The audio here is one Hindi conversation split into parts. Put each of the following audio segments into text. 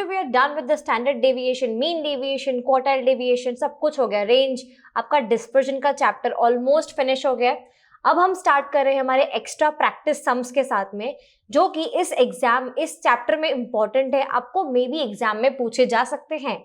After we are done with the standard deviation, mean deviation, quartile deviation, सब कुछ हो गया, रेंज, आपका डिस्पर्जन का चैप्टर ऑलमोस्ट फिनिश हो गया। अब हम स्टार्ट कर रहे हैं हमारे एक्स्ट्रा प्रैक्टिस सम्स के साथ में, जो कि इस चैप्टर में इंपॉर्टेंट है, आपको मे बी एग्जाम में पूछे जा सकते हैं।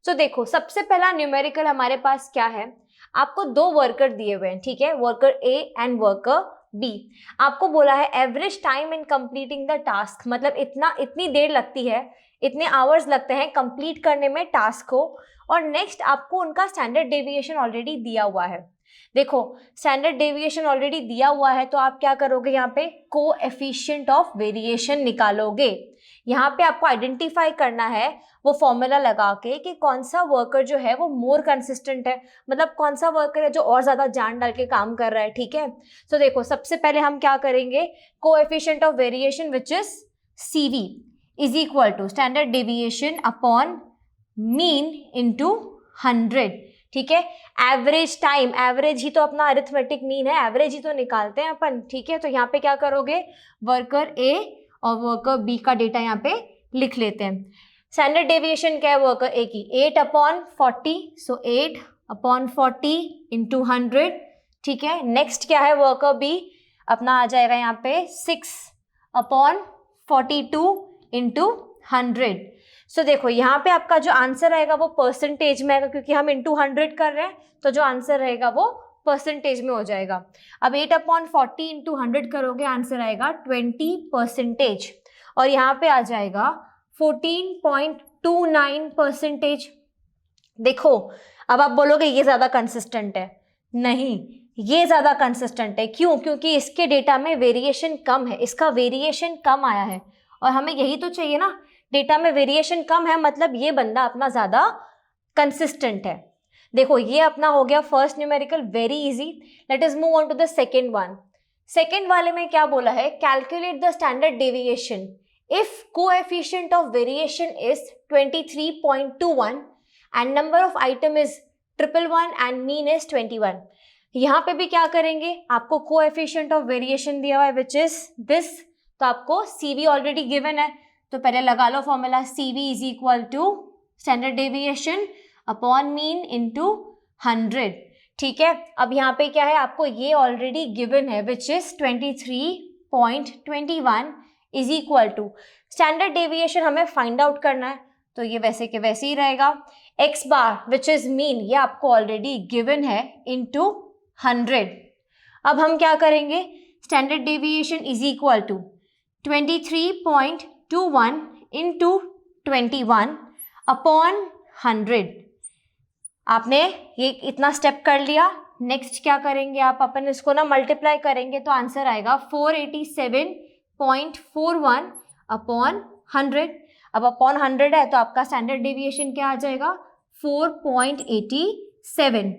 तो देखो, सबसे पहला न्यूमेरिकल हमारे पास क्या है, आपको दो वर्कर दिए हुए हैं, ठीक है, worker A and worker bee. आपको बोला है average time in completing the task, मतलब इतनी देर लगती है, इतने आवर्स लगते हैं कंप्लीट करने में टास्क को। और नेक्स्ट आपको उनका स्टैंडर्ड डेविएशन ऑलरेडी दिया हुआ है। देखो, स्टैंडर्ड डेविएशन ऑलरेडी दिया हुआ है तो आप क्या करोगे, यहाँ पे कोएफिशिएंट ऑफ वेरिएशन निकालोगे। यहाँ पे आपको आइडेंटिफाई करना है वो फॉर्मूला लगा के कि कौन सा वर्कर जो है वो मोर कंसिस्टेंट है, मतलब कौन सा वर्कर है जो और ज्यादा जान डाल के काम कर रहा है, ठीक है। तो देखो, सबसे पहले हम क्या करेंगे, coefficient of variation which is CV is equal to standard deviation upon mean into 100, ठीक है। एवरेज टाइम, एवरेज ही तो अपना अरिथमेटिक मीन है, एवरेज ही तो निकालते हैं अपन, ठीक है। तो यहाँ पे क्या करोगे, वर्कर ए और वर्कर बी का डेटा यहाँ पे लिख लेते हैं। स्टैंडर्ड डेविएशन क्या है वर्कर ए की, 8/40, सो 8/40 इंटू 100, ठीक है। नेक्स्ट क्या है वर्कर बी, अपना आ जाएगा यहाँ पे 6/42 इंटू 100। सो देखो, यहाँ पे आपका जो आंसर रहेगा वो परसेंटेज में आएगा, क्योंकि हम इंटू 100 कर रहे हैं, तो जो आंसर रहेगा वो परसेंटेज में हो जाएगा। अब 8/40 इंटू 100 करोगे, आंसर आएगा 20%, और यहाँ पे आ जाएगा 14.29%। देखो, अब आप बोलोगे ये ज्यादा कंसिस्टेंट है, नहीं, ये ज्यादा कंसिस्टेंट है। क्यों? क्योंकि इसके डेटा में वेरिएशन कम है, इसका वेरिएशन कम आया है, और हमें यही तो चाहिए ना, डेटा में वेरिएशन कम है, मतलब ये बंदा अपना ज्यादा कंसिस्टेंट है। देखो, ये अपना हो गया first numerical, very easy. Let us move on to the second one. सेकेंड वाले में क्या बोला है, calculate the standard deviation if coefficient of variation is 23.21 and number of item is 111 and mean is 21। यहाँ पे भी क्या करेंगे, आपको कोएफिशिएंट ऑफ वेरिएशन दिया हुआ है विच इज दिस, तो आपको CV ऑलरेडी गिवन है, तो पहले लगा लो formula, CV is equal to standard deviation upon mean into 100, ठीक है। अब यहाँ पे क्या है, आपको ये ऑलरेडी गिवन है which is 23.21 is equal to standard deviation हमें फाइंड आउट करना है, तो ये वैसे के वैसे ही रहेगा। x bar which is mean, ये आपको ऑलरेडी गिवन है, इंटू 100। अब हम क्या करेंगे, standard deviation is equal to 23.21 into 21 upon 100। आपने ये इतना स्टेप कर लिया। नेक्स्ट क्या करेंगे आप, अपन इसको ना मल्टीप्लाई करेंगे, तो आंसर आएगा 487.41 अपॉन 100। अब अपॉन 100 है तो आपका स्टैंडर्ड डेविएशन क्या आ जाएगा, 4.87।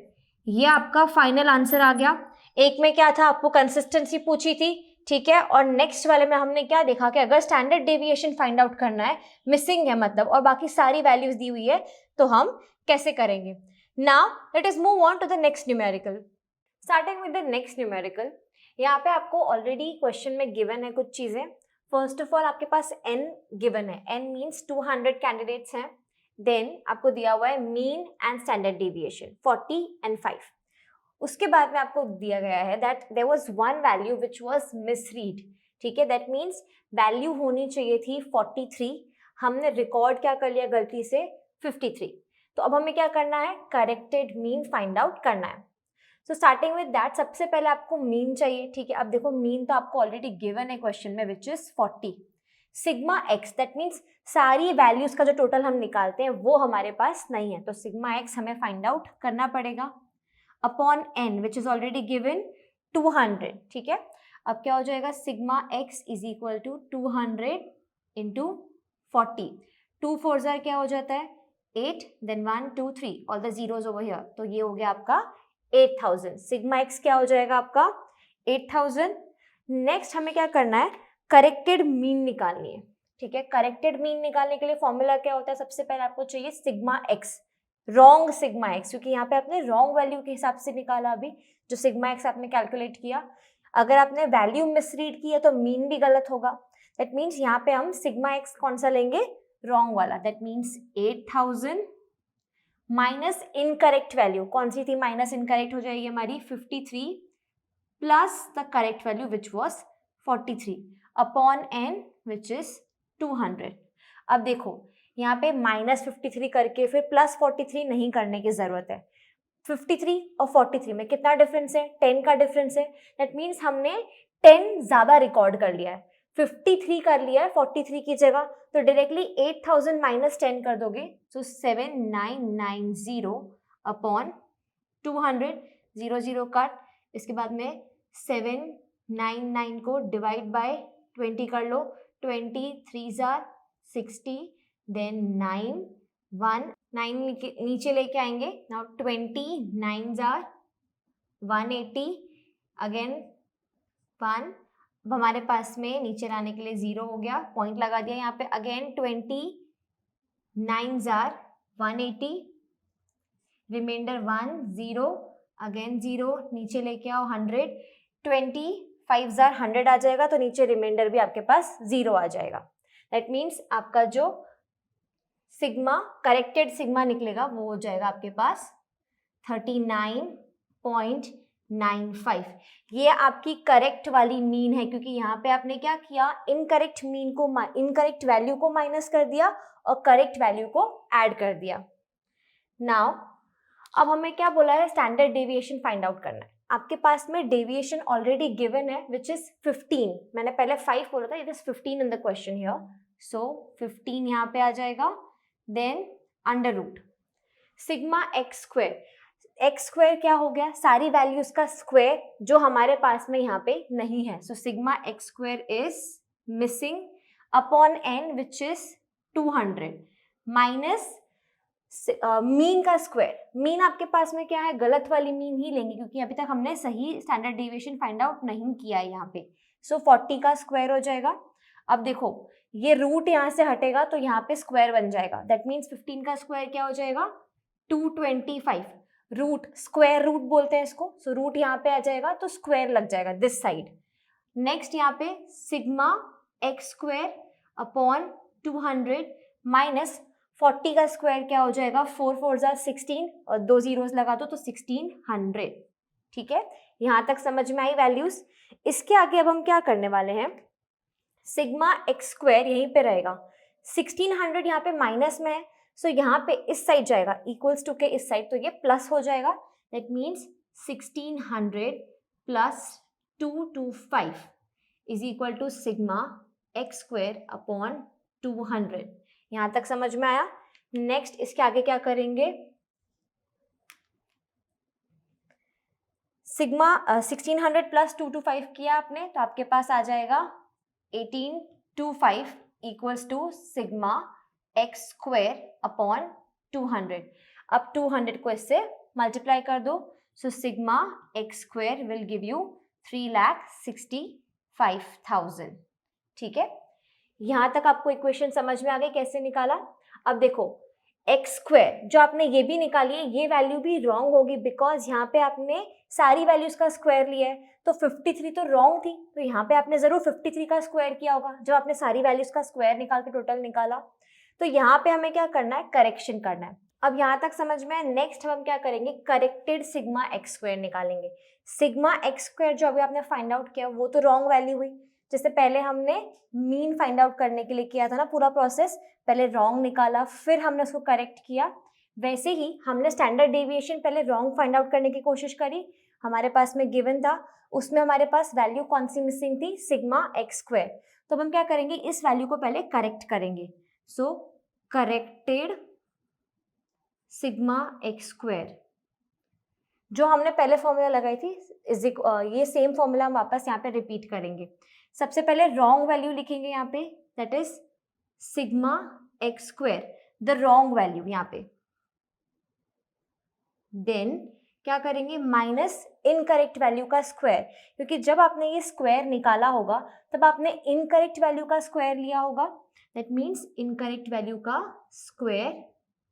ये आपका फाइनल आंसर आ गया। एक में क्या था, आपको कंसिस्टेंसी पूछी थी, ठीक है, और नेक्स्ट वाले में हमने क्या देखा कि अगर स्टैंडर्ड डेविएशन फाइंड आउट करना है, मिसिंग है मतलब, और बाकी सारी वैल्यूज दी हुई है, तो हम कैसे करेंगे। Now let us move on to the next numerical. Starting with the next numerical, यहाँ पे आपको ऑलरेडी क्वेश्चन में गिवन है कुछ चीजें। फर्स्ट ऑफ ऑल आपके पास n गिवन है, n मीन्स 200 कैंडिडेट्स हैं। देन आपको दिया हुआ है mean and standard deviation 40 and 5। उसके बाद में आपको दिया गया है that there was one value which was misread, ठीक है, दैट मीन्स वैल्यू होनी चाहिए थी 43, हमने रिकॉर्ड क्या कर लिया गलती से 53। तो अब हमें क्या करना है, करेक्टेड मीन फाइंड आउट करना है। सो स्टार्टिंग विद दैट, सबसे पहले आपको मीन चाहिए, ठीक है। अब देखो, मीन तो आपको ऑलरेडी गिवन है क्वेश्चन में which is 40। Sigma x, that means सारी वैल्यूज का जो टोटल हम निकालते हैं वो हमारे पास नहीं है, तो सिग्मा एक्स हमें फाइंड आउट करना पड़ेगा upon N which is already given 200, ठीक है। अब क्या हो जाएगा, sigma X is equal to 200 into 40। 2 4 ज़ा क्या हो जाता है 8, then 1 2 3 all the zeros over here, तो ये हो गया आपका 8000। सिग्मा एक्स क्या हो जाएगा आपका 8000। नेक्स्ट हमें क्या करना है, करेक्टेड मीन निकालनी है, ठीक है। करेक्टेड मीन निकालने के लिए फॉर्मूला क्या होता है, सबसे पहले आपको चाहिए sigma x, wrong sigma x, क्योंकि यहाँ पे आपने रॉन्ग वैल्यू के हिसाब से निकाला अभी जो सिग्मा एक्स आपने कैलकुलेट किया। अगर आपने वैल्यू मिसरीड की है तो मीन भी गलत होगा, दैट मीन्स यहाँ पे हम सिग्मा एक्स कौन सा लेंगे, रॉन्ग वाला, that means 8000 minus incorrect value, कौन सी थी माइनस इनकरेक्ट हो जाएगी हमारी 53 plus the correct value which was 43 upon n which is 200। अब देखो यहाँ पे -53 करके फिर +43 नहीं करने की जरूरत है। 53 और 43 में कितना डिफरेंस है, 10 का डिफरेंस है। दैट मीन्स हमने 10 ज्यादा रिकॉर्ड कर लिया है, 53 कर लिया है 43 की जगह, तो डायरेक्टली 8000 माइनस 10 कर दोगे, सो 7990 अपॉन 200, 0 0 कट, इसके बाद में 799 को डिवाइड बाय 20 कर लो, 23 60, देन 9 1 9 नीचे लेके आएंगे, नाउ 29 180, अगेन 1, अब हमारे पास में नीचे लाने के लिए 0 हो गया, पॉइंट लगा दिया यहाँ पे, अगेन 29 180, रिमाइंडर 1 0, अगेन 0, नीचे लेके आओ 100, 25 100 आ जाएगा, तो नीचे रिमाइंडर भी आपके पास 0 आ जाएगा। दैट मीन्स आपका जो सिग्मा, करेक्टेड सिग्मा निकलेगा वो हो जाएगा आपके पास 39.95। ये आपकी करेक्ट वाली मीन है, क्योंकि यहाँ पे आपने क्या किया, इनकरेक्ट मीन को, इनकरेक्ट वैल्यू को माइनस कर दिया और करेक्ट वैल्यू को ऐड कर दिया। नाउ अब हमें क्या बोला है, स्टैंडर्ड डेविएशन फाइंड आउट करना है। आपके पास में डेविएशन ऑलरेडी गिवन है विच इज 15, मैंने पहले 5 बोला था, it is 15 in the question here, so 15 यहाँ पे आ जाएगा, then under root sigma x square, x square क्या हो गया, सारी वैल्यूज का स्क्वायर जो हमारे पास में यहाँ पे नहीं है, सो sigma x square is missing upon n which is 200 minus mean का स्क्वायर। मीन आपके पास में क्या है, गलत वाली मीन ही लेंगे क्योंकि अभी तक हमने सही स्टैंडर्ड डेविएशन फाइंड आउट नहीं किया है यहाँ पे, सो 40 का स्क्वायर हो जाएगा। अब देखो ये रूट यहाँ से हटेगा तो यहाँ पे स्क्वायर बन जाएगा, दैट मीन्स 15 का स्क्वायर क्या हो जाएगा 225, रूट स्क्वायर रूट बोलते हैं इसको, सो रूट यहाँ पे आ जाएगा तो स्क्वायर लग जाएगा दिस साइड। नेक्स्ट यहाँ पे sigma x square upon 200 minus 40 का स्क्वायर क्या हो जाएगा, 4 4 16 और 2 जीरोस लगा दो तो 1600। ठीक है, यहाँ तक समझ में आई वैल्यूज। इसके आगे अब हम क्या करने वाले हैं, सिग्मा एक्स स्क्वायर यहीं पे रहेगा, 1600 यहाँ पे माइनस में है, सो यहाँ पे इस साइड जाएगा इक्वल्स टू के इस साइड, तो ये प्लस हो जाएगा, that means 1600 plus 225 is equal to sigma x square upon 200। यहाँ तक समझ में आया। नेक्स्ट इसके आगे क्या करेंगे, सिग्मा 1600 प्लस 225 किया आपने तो आपके पास आ जाएगा 1825 equals to sigma x square upon 200। अब 200 को इससे मल्टीप्लाई कर दो, so sigma x square will give you 3,65,000। ठीक है, यहाँ तक आपको इक्वेशन समझ में आ गई कैसे निकाला। अब देखो एक्स स्क्वायर जो आपने ये भी निकाली है, ये वैल्यू भी रॉन्ग होगी बिकॉज यहाँ पे आपने सारी वैल्यूज का स्क्वायर लिया है, तो 53 तो रॉन्ग थी, तो यहाँ पे आपने जरूर 53 का स्क्वायर किया होगा जब आपने सारी वैल्यूज का स्क्वायर निकाल के टोटल निकाला। तो यहाँ पे हमें क्या करना है, करेक्शन करना है। अब यहाँ तक समझ में है। नेक्स्ट हम क्या करेंगे, करेक्टेड सिग्मा एक्स स्क्वायर निकालेंगे। सिग्मा एक्स स्क्वायर जो अभी आपने फाइंड आउट किया वो तो रॉन्ग वैल्यू हुई, जैसे पहले हमने मीन फाइंड आउट करने के लिए किया था ना पूरा प्रोसेस, पहले रॉन्ग निकाला फिर हमने उसको करेक्ट किया, वैसे ही हमने स्टैंडर्ड डेविएशन पहले रॉन्ग फाइंड आउट करने की कोशिश करी, हमारे पास में गिवन था, उसमें हमारे पास वैल्यू कौन सी मिसिंग थी, सिग्मा एक्स स्क्वायर। तो हम क्या करेंगे, इस वैल्यू को पहले करेक्ट करेंगे, सो करेक्टेड सिग्मा एक्स स्क्वायर जो हमने पहले फॉर्मूला लगाई थी ये सेम फॉर्मूला हम वापस यहाँ पे रिपीट करेंगे। सबसे पहले रॉन्ग वैल्यू लिखेंगे यहाँ पे, that is sigma x square, the wrong value यहाँ पे, देन क्या करेंगे माइनस इनकरेक्ट वैल्यू का स्क्वायर, क्योंकि जब आपने ये स्क्वायर निकाला होगा तब आपने इनकरेक्ट वैल्यू का स्क्वायर लिया होगा, दैट मीन्स इनकरेक्ट वैल्यू का स्क्वायर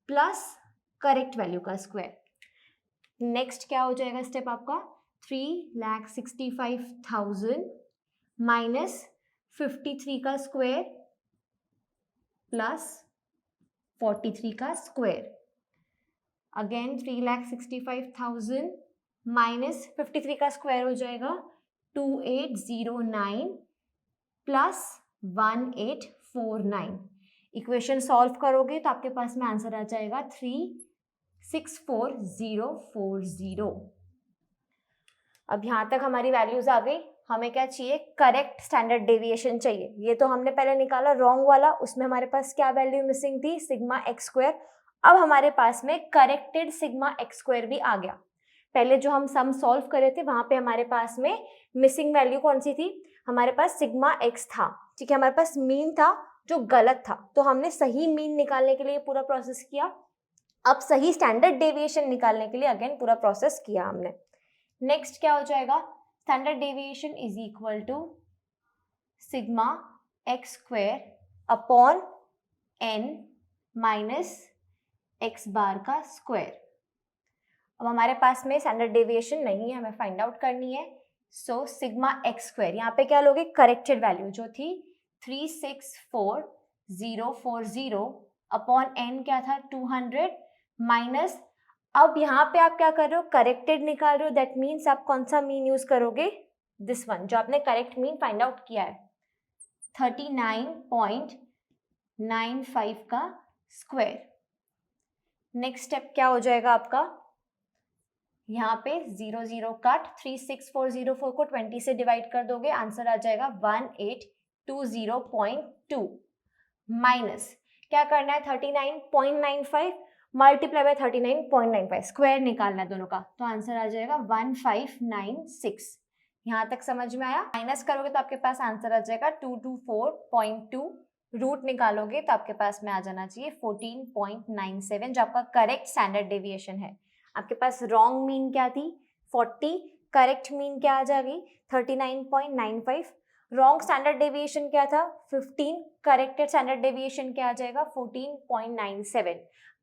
प्लस करेक्ट वैल्यू का स्क्वायर। नेक्स्ट क्या हो जाएगा स्टेप आपका, 3,65,000 माइनस 53 का स्क्वायर प्लस 43 का स्क्वायर, अगेन 3,65,000 माइनस 53 का स्क्वायर हो जाएगा 2809 प्लस 1849। इक्वेशन सॉल्व करोगे तो आपके पास में आंसर आ जाएगा 364040। अब यहाँ तक हमारी वैल्यूज आ गई। हमें क्या चाहिए? करेक्ट स्टैंडर्ड डेविएशन चाहिए। ये तो हमने पहले निकाला रॉन्ग वाला, उसमें हमारे पास क्या वैल्यू मिसिंग थी? Sigma x square. अब हमारे पास में करेक्टेड सिग्मा एक्स स्क्वायर भी आ गया। पहले जो हम सम सॉल्व करे थे वहां पे हमारे पास में मिसिंग वैल्यू कौन सी थी? हमारे पास सिग्मा एक्स था, ठीक है, हमारे पास मीन था जो गलत था, तो हमने सही मीन निकालने के लिए पूरा प्रोसेस किया। अब सही स्टैंडर्ड डेविएशन निकालने के लिए अगेन पूरा प्रोसेस किया हमने। नेक्स्ट क्या हो जाएगा? Standard deviation is equal to sigma x square upon N minus x bar का स्क्वायर। अब हमारे पास में स्टैंडर्ड डेविएशन नहीं है, हमें फाइंड आउट करनी है। सो सिग्मा एक्स स्क्वायर, यहाँ पे क्या लोगे? करेक्टेड वैल्यू जो थी 364040 अपॉन एन क्या था? 200 माइनस, अब यहाँ पे आप क्या कर रहे हो? करेक्टेड निकाल रहे हो, दैट मीन्स आप कौन सा मीन यूज करोगे? दिस वन, जो आपने करेक्ट मीन फाइंड आउट किया है, 39.95 का स्क्वायर। नेक्स्ट स्टेप क्या हो जाएगा आपका? यहाँ पे 0 0 कट, 36404 को 20 से डिवाइड कर दोगे, आंसर आ जाएगा 1820.2 माइनस क्या करना है? 39.95 मल्टीप्लाई बाय 39.95, स्क्वायर निकालना है दोनों का, तो आंसर आ जाएगा 1596। यहाँ तक समझ में आया? माइनस करोगे तो आपके पास आंसर आ जाएगा 224.2, रूट निकालोगे तो आपके पास में आ जाना चाहिए 14.97, जो आपका करेक्ट स्टैंडर्ड डेविएशन है। आपके पास रॉन्ग मीन क्या थी? 40, करेक्ट मीन क्या आ जाएगी? 39.95, रॉन्ग स्टैंडर्ड डेविएशन क्या था? 15, करेक्टेड स्टैंडर्ड डेविएशन क्या आ जाएगा? 14.97।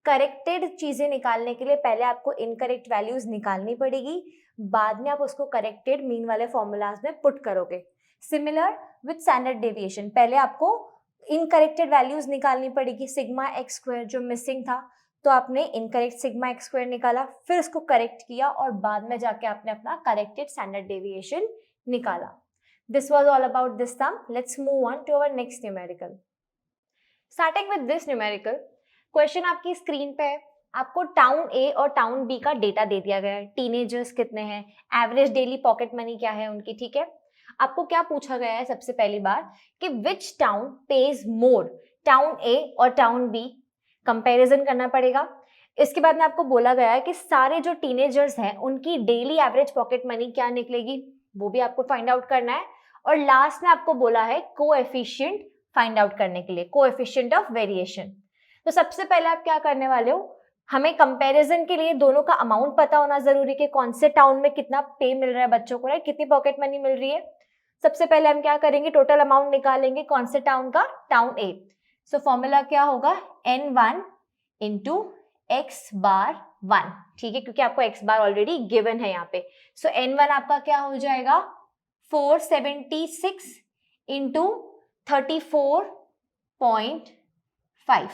करेक्टेड चीजें निकालने के लिए पहले आपको इनकरेक्ट वैल्यूज निकालनी पड़ेगी, बाद में आप उसको करेक्टेड मीन वाले फॉर्मूलाज में पुट करोगे। सिमिलर विद स्टैंडर्ड डेविएशन, पहले आपको इनकरेक्टेड वैल्यूज निकालनी पड़ेगी। सिग्मा एक्स स्क्वायर जो मिसिंग था, तो आपने इनकरेक्ट सिग्मा एक्स स्क्वायर निकाला, फिर उसको करेक्ट किया और बाद में जाके आपने अपना करेक्टेड स्टैंडर्ड डेविएशन निकाला। This was all about this sum. Let's move on to our next numerical. Starting with this numerical, question आपकी स्क्रीन पे है। आपको टाउन ए और टाउन बी का डेटा दे दिया गया है, टीनेजर्स कितने हैं, एवरेज डेली पॉकेट मनी क्या है उनकी, ठीक है। आपको क्या पूछा गया है सबसे पहली बार कि विच town pays more, town A और टाउन बी, कंपैरिजन करना पड़ेगा। इसके बाद में आपको बोला गया है कि सारे जो टीनेजर्स हैं उनकी डेली एवरेज पॉकेट मनी क्या निकलेगी, वो भी आपको फाइंड आउट करना है। और लास्ट में आपको बोला है कोएफिशिएंट फाइंड आउट करने के लिए, कोएफिशिएंट ऑफ वेरिएशन। तो सबसे पहले आप क्या करने वाले हो? हमें कंपैरिजन के लिए दोनों का अमाउंट पता होना जरूरी कि कौन से टाउन में कितना पे मिल रहा है बच्चों को, राइट, कितनी पॉकेट मनी मिल रही है। सबसे पहले हम क्या करेंगे? टोटल अमाउंट निकालेंगे। कौन से टाउन का? टाउन ए। सो फॉर्मूला क्या होगा? n1 इंटू एक्स बार 1, ठीक है, क्योंकि आपको एक्स बार ऑलरेडी गिवन है यहाँ पे। सो n1 आपका क्या हो जाएगा? 476 इंटू 34.5।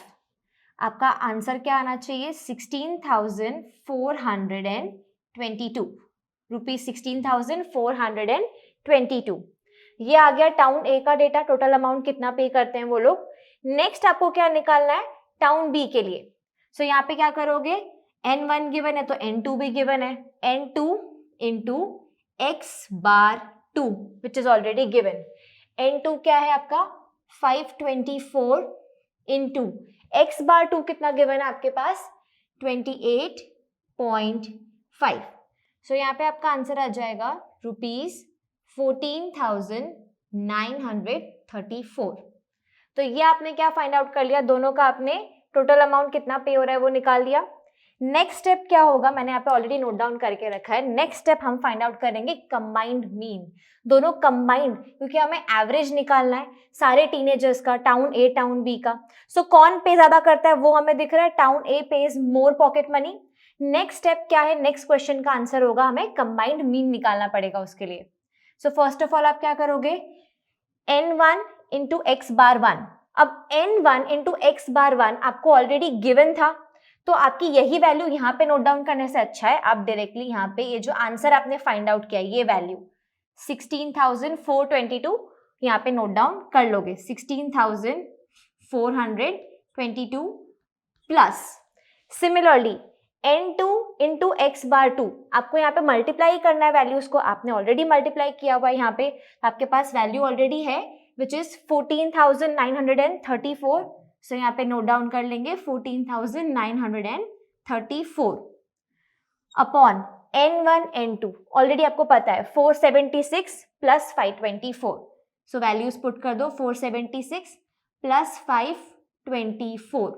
आपका आंसर क्या आना चाहिए? 16,422 रुपीज, 16,422। ये आ गया टाउन ए का डेटा, टोटल अमाउंट कितना पे करते हैं वो लोग। नेक्स्ट आपको क्या निकालना है? टाउन बी के लिए। सो यहाँ पे क्या करोगे? n1 गिवन है तो n2 भी गिवन है, n2 into x bar 2 which is already given. n2 क्या है आपका? 524 इंटू एक्स बार 2 कितना गिवन है आपके पास? 28.5। सो यहाँ पे आपका आंसर आ जाएगा रुपीज 14,934। तो ये आपने क्या फाइंड आउट कर लिया? दोनों का आपने टोटल अमाउंट कितना पे हो रहा है वो निकाल लिया। नेक्स्ट स्टेप क्या होगा? मैंने यहाँ पे ऑलरेडी नोट डाउन करके रखा है। नेक्स्ट स्टेप हम फाइंड आउट करेंगे कंबाइंड मीन, दोनों कंबाइंड, क्योंकि हमें एवरेज निकालना है सारे टीनेजर्स का, टाउन ए टाउन बी का। सो कौन पे ज्यादा करता है वो हमें दिख रहा है, टाउन ए पेज मोर पॉकेट मनी। नेक्स्ट स्टेप क्या है? नेक्स्ट क्वेश्चन का आंसर होगा हमें कंबाइंड मीन निकालना पड़ेगा उसके लिए। सो फर्स्ट ऑफ ऑल आप क्या करोगे? n1 इंटू एक्स बार 1, अब n1 इंटू एक्स बार 1 आपको ऑलरेडी गिवन था, तो आपकी यही वैल्यू यहाँ पे नोट डाउन करने से अच्छा है आप डायरेक्टली यहाँ पे ये जो आंसर आपने फाइंड आउट किया ये वैल्यू 16,422 यहाँ पे नोट डाउन कर लोगे। 16,422 plus similarly n2 into x bar 2 आपको यहाँ पे मल्टीप्लाई करना है वैल्यूज को, आपने ऑलरेडी मल्टीप्लाई किया हुआ है यहाँ पे, आपके पास वैल्यू ऑलरेडी है विच इज 14,934। सो यहाँ पे नोट डाउन कर लेंगे 14,934 अपॉन n1 n2 ऑलरेडी आपको पता है 476 प्लस 524। सो वैल्यूज पुट कर दो 476 प्लस 524।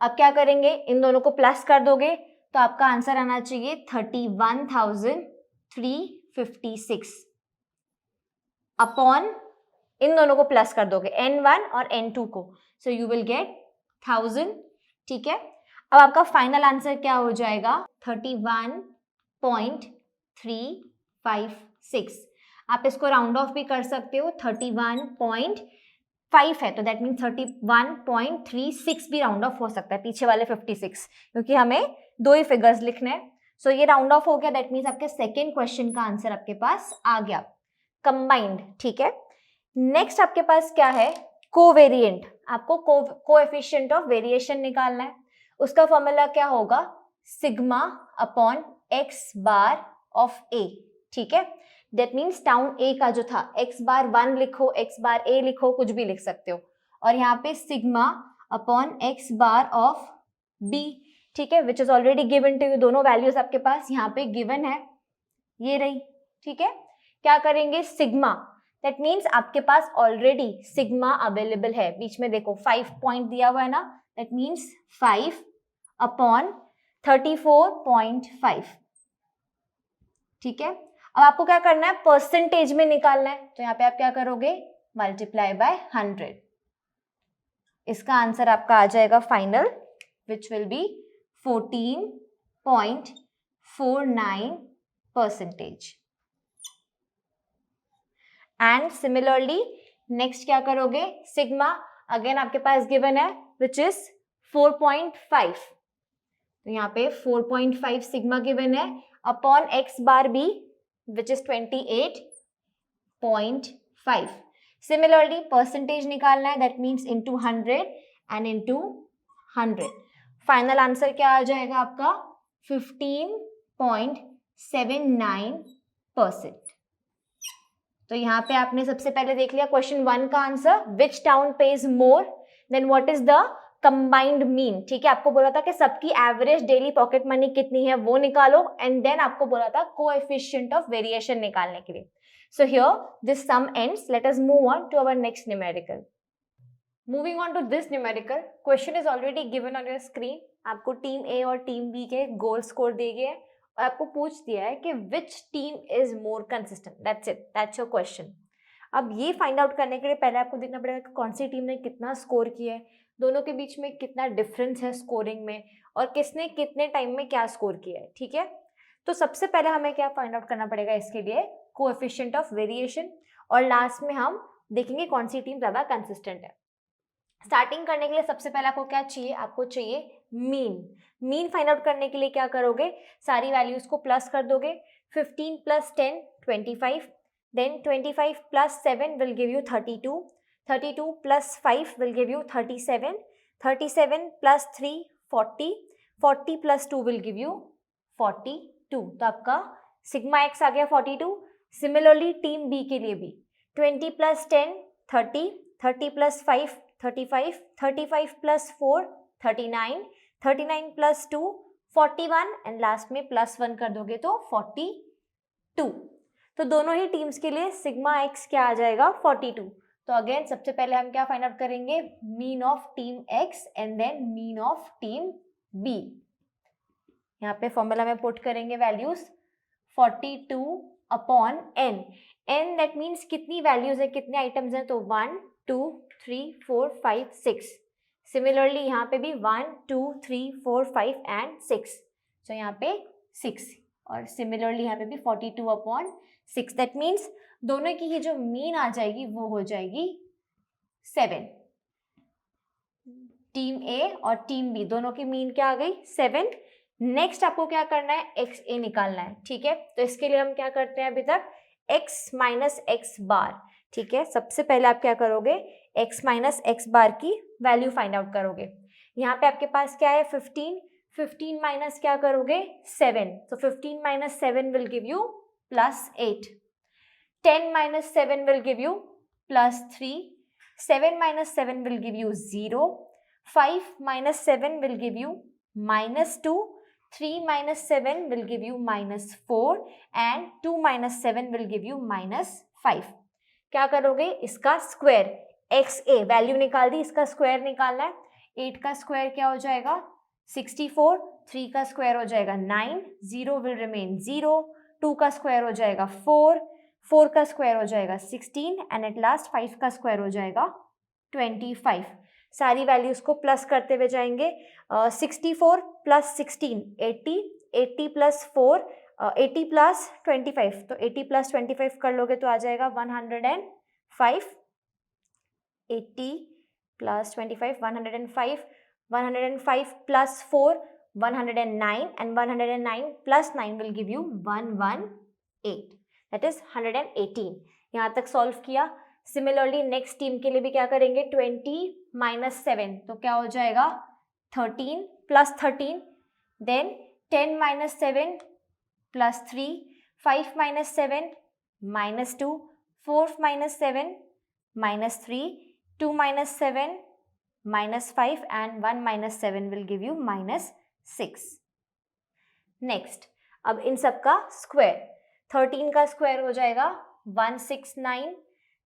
अब क्या करेंगे, इन दोनों को प्लस कर दोगे तो आपका आंसर आना चाहिए 31,356 अपॉन इन दोनों को प्लस कर दोगे n1 और n2 को, सो यू विल गेट 1000। ठीक है, अब आपका फाइनल आंसर क्या हो जाएगा 31.356। आप इसको राउंड ऑफ भी कर सकते हो, 31.5 है तो दैट मीन्स 31.36 भी राउंड ऑफ हो सकता है पीछे वाले 56, क्योंकि हमें दो ही फिगर्स लिखने हैं। सो ये राउंड ऑफ हो गया, दैट मीन्स आपके सेकेंड क्वेश्चन का आंसर आपके पास आ गया कंबाइंड। ठीक है, नेक्स्ट आपके पास क्या है, कोवेरिएंट। आपको कोएफिशिएंट ऑफ वेरिएशन निकालना है, उसका फॉर्मूला क्या होगा, sigma upon x bar of a. ठीक है, दैट मीन्स टाउन ए का जो था एक्स बार 1 लिखो, एक्स बार ए लिखो, कुछ भी लिख सकते हो, और यहाँ पे sigma upon x bar of B. ठीक है, which is already given to you, दोनों वैल्यूज आपके पास यहाँ पे गिवन है, ये रही। ठीक है, क्या करेंगे, सिग्मा, दैट मीन्स आपके पास ऑलरेडी सिग्मा अवेलेबल है, बीच में देखो 5 पॉइंट दिया हुआ है ना, दैट मीन्स 5 अपॉन 34.5। ठीक है, अब आपको क्या करना है, परसेंटेज में निकालना है, तो यहाँ पे आप क्या करोगे, मल्टीप्लाई बाय 100। इसका आंसर आपका आ जाएगा final which will be 14.49%। And similarly next क्या करोगे, सिग्मा अगेन आपके पास गिवन है विच इज 4.5, तो यहाँ पे 4.5 सिग्मा गिवन है upon x bar B which is 28.5। Similarly percentage निकालना है, that means into 100 and into 100। Final answer क्या आ जाएगा आपका 15.79%। तो यहाँ पे आपने सबसे पहले देख लिया क्वेश्चन 1 का answer, which town pays more, then what is the combined mean. ठीक है, आपको बोला था कि सबकी एवरेज डेली पॉकेट मनी कितनी है वो निकालो, एंड देन आपको बोला था कोएफिशिएंट ऑफ वेरिएशन निकालने के लिए। So here this sum ends, let us move on to our next numerical. Moving on to this numerical, question is already given on your screen. आपको टीम ए और टीम बी के गोल स्कोर दिए गए हैं और आपको पूछ दिया है कि which team is more consistent, that's it, that's your question. अब ये फाइंड आउट करने के लिए पहले आपको देखना पड़ेगा कि कौन सी टीम ने कितना स्कोर किया है, दोनों के बीच में कितना डिफरेंस है स्कोरिंग में, और किसने कितने टाइम में क्या स्कोर किया है। ठीक है, तो सबसे पहले हमें क्या फाइंड आउट करना पड़ेगा इसके लिए, कोएफिशिएंट ऑफ वेरिएशन, और लास्ट में हम देखेंगे कौन सी टीम ज़्यादा कंसिस्टेंट है। स्टार्टिंग करने के लिए सबसे पहले आपको क्या चाहिए, आपको चाहिए मीन। मीन फाइंड आउट करने के लिए क्या करोगे, सारी वैल्यूज को प्लस कर दोगे, 15 plus 10 25, then 25 plus 7 will give you 32, 32 plus 5 will give you 37, 37 plus 3 40, 40 plus 2 will give you 42। तो आपका सिग्मा एक्स आ गया 42। सिमिलरली टीम बी के लिए भी 20 plus 10 30, 30 plus 5 35, 35 plus 4 39, 39 plus 2 41, and last में प्लस 1 कर दोगे तो 42। तो दोनों ही टीम्स के लिए सिग्मा एक्स क्या आ जाएगा 42। तो अगेन सबसे पहले हम क्या फाइंड आउट करेंगे, mean of team X and then mean of team B. यहाँ पे फॉर्मूला में पुट करेंगे values 42 upon N, N that means कितनी वैल्यूज है, कितने आइटम्स हैं, तो 1 2 3 4 5 6। सिमिलरली यहाँ पे भी 1 2 3 4 5 एंड 6, सो यहाँ पे 6, और सिमिलरली यहाँ पे भी 42 अपॉन 6, दैट मीन्स दोनों की ही जो मीन आ जाएगी वो हो जाएगी 7। टीम ए और टीम बी दोनों की मीन क्या आ गई 7। नेक्स्ट आपको क्या करना है एक्स ए निकालना है, ठीक है। तो इसके लिए हम क्या करते हैं अभी तक एक्स माइनस एक्स बार, ठीक है। सबसे पहले आप क्या करोगे एक्स माइनस एक्स बार की वैल्यू फाइंड आउट करोगे। यहाँ पे आपके पास क्या है 15 माइनस क्या करोगे 7, तो 15 minus 7 will give you +8, 10 minus 7 will give you +3, 7 minus 7 will give you 0, 5 minus 7 will give you -2, 3 minus 7 will give you -4 and 2 minus 7 will give you -5। क्या करोगे इसका स्क्वायर एक्स ए वैल्यू निकाल दी, इसका स्क्वायर निकालना है। 8 का स्क्वायर क्या हो जाएगा 64, 3 का स्क्वायर हो जाएगा 9, 0 will remain 0, 2 का स्क्वायर हो जाएगा 4, 4 का स्क्वायर हो जाएगा 16 एंड एट लास्ट 5 का स्क्वायर हो जाएगा 25। सारी वैल्यूज को प्लस करते हुए जाएंगे। 64 + 16 80, 80 + 4 80 + 25, तो 80 + 25 कर लोगे तो आ जाएगा 105, 80 + 25 105, 105 + 4 109 and 109 + 9 will give you 118, that is 118। यहाँ तक सॉल्व किया। सिमिलरली नेक्स्ट टीम के लिए भी क्या करेंगे 20 - 7 तो क्या हो जाएगा 13 + 13, then 10 - 7 + 3, 5 - 7 -2, 4 - 7 -3, 2 - 7 -5 and 1 - 7 will give you -6। Next अब इन सब का स्क्वायर 13 का स्क्वायर हो जाएगा 169,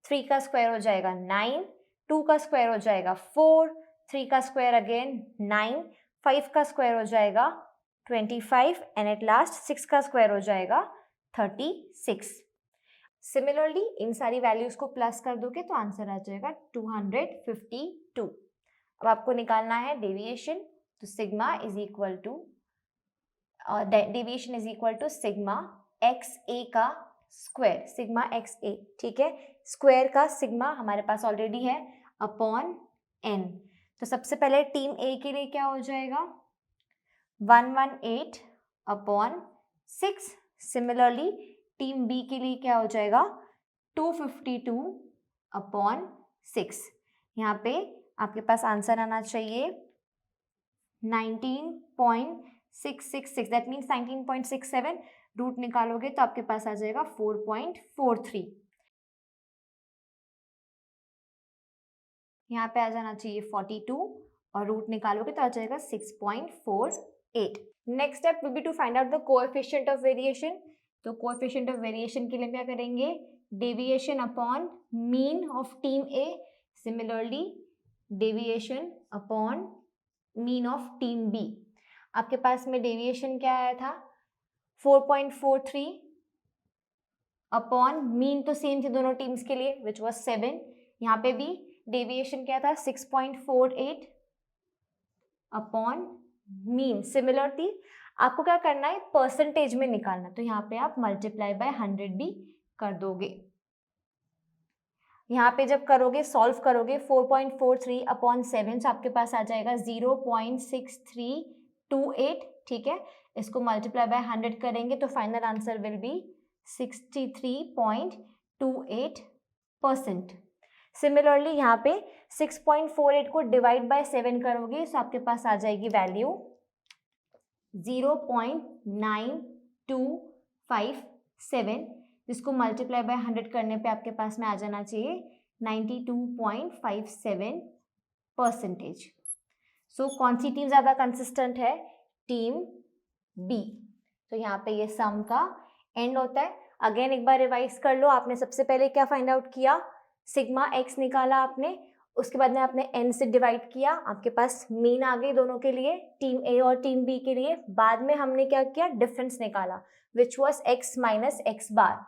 3 का स्क्वायर हो जाएगा 9, 2 का स्क्वायर हो जाएगा 4, 3 का स्क्वायर अगेन 9, 5 का स्क्वायर हो जाएगा 25 एंड एट लास्ट 6 का स्क्वायर हो जाएगा 36। सिमिलरली इन सारी वैल्यूज को प्लस कर दोगे तो आंसर आ जाएगा 252। अब आपको निकालना है डेविएशन, तो sigma is equal to deviation is equal to sigma x a का स्क्वायर, सिग्मा एक्स ए, ठीक है। स्क्वायर का सिग्मा हमारे पास ऑलरेडी है अपॉन एन। तो सबसे पहले टीम ए के लिए क्या हो जाएगा 118 अपॉन 6। सिमिलरली टीम बी के लिए क्या हो जाएगा 252 अपॉन 6। यहाँ पे आपके पास आंसर आना चाहिए 19.666, दैट मीन्स 19.67। रूट निकालोगे तो आपके पास आ जाएगा 4.43। यहाँ पे आ जाना चाहिए 42 और रूट निकालोगे तो आ जाएगा 6.48। Next step will be to find out the coefficient of variation. तो कोएफिशिएंट ऑफ वेरिएशन के लिए क्या करेंगे deviation upon mean of team A. Similarly deviation upon mean of team B. आपके पास में डेविएशन क्या आया था 4.43 अपॉन मीन तो सेम थी दोनों टीम्स के लिए विच वॉज 7। यहाँ पे भी डेविएशन क्या था 6.48 अपॉन मीन, सिमिलर थी। आपको क्या करना है परसेंटेज में निकालना, तो यहाँ पे आप मल्टीप्लाई बाय 100 भी कर दोगे। यहाँ पे जब करोगे सॉल्व करोगे 4.43 अपॉन 7 तो आपके पास आ जाएगा 0.6328, ठीक है। इसको मल्टीप्लाई बाय 100 करेंगे तो final answer will be 63.28%। Similarly यहाँ पे 6.48 को डिवाइड बाय 7 करोगे तो आपके पास आ जाएगी वैल्यू 0.9257, जिसको मल्टीप्लाई बाय 100 करने पे आपके पास में आ जाना चाहिए 92.57%। सो कौन सी टीम ज़्यादा कंसिस्टेंट है टीम बी। तो यहाँ पे ये सम का एंड होता है। अगेन एक बार रिवाइज कर लो, आपने सबसे पहले क्या फाइंड आउट किया सिग्मा एक्स निकाला आपने, उसके बाद में आपने एन से डिवाइड किया, आपके पास मीन आ गई दोनों के लिए टीम ए और टीम बी के लिए। बाद में हमने क्या किया डिफरेंस निकाला which was x minus x bar.